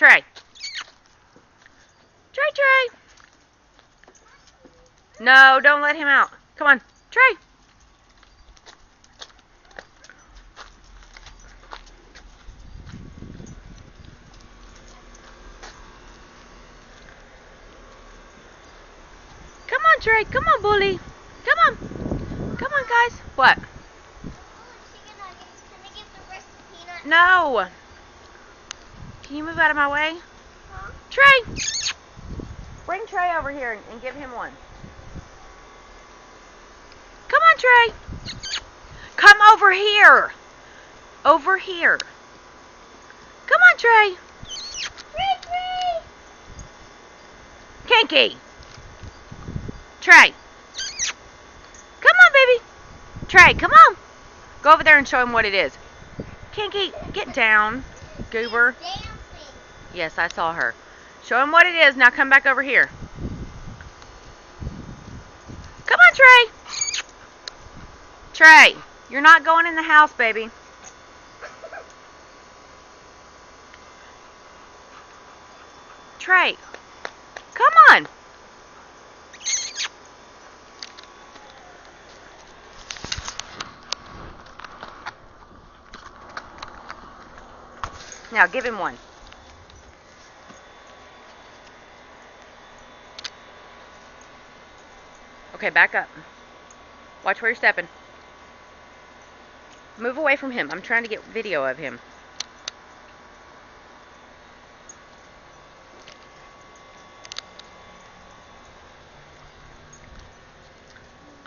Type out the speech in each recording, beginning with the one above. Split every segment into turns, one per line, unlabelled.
Trey. Trey. No, don't let him out. Come on, Trey. Come on, Trey. Come on, bully. Come on. Come on, guys. What? No. Can you move out of my way?
Huh?
Trey. Bring Trey over here and give him one. Come on, Trey. Come over here. Over here. Come on, Trey. Kinky. Trey. Come on, baby. Trey, come on. Go over there and show him what it is. Kinky, get down. Goober. Yes, I saw her. Show him what it is. Now come back over here. Come on, Trey. Trey, you're not going in the house, baby. Trey, come on. Now give him one. Okay, back up. Watch where you're stepping. Move away from him. I'm trying to get video of him.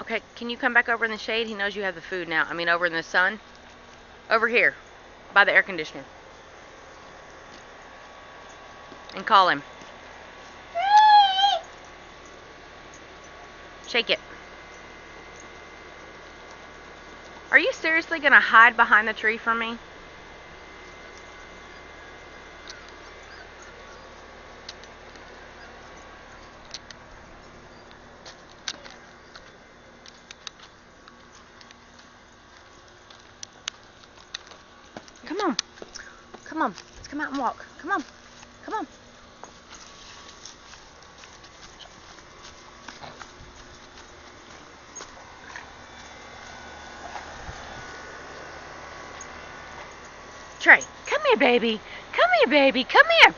Okay, can you come back over in the shade? He knows you have the food now. I mean, over in the sun. Over here, by the air conditioner. And call him. Shake it. Are you seriously going to hide behind the tree from me? Come on. Come on. Let's come out and walk. Come on. Come on. Trey, come here, baby. Come here, baby. Come here.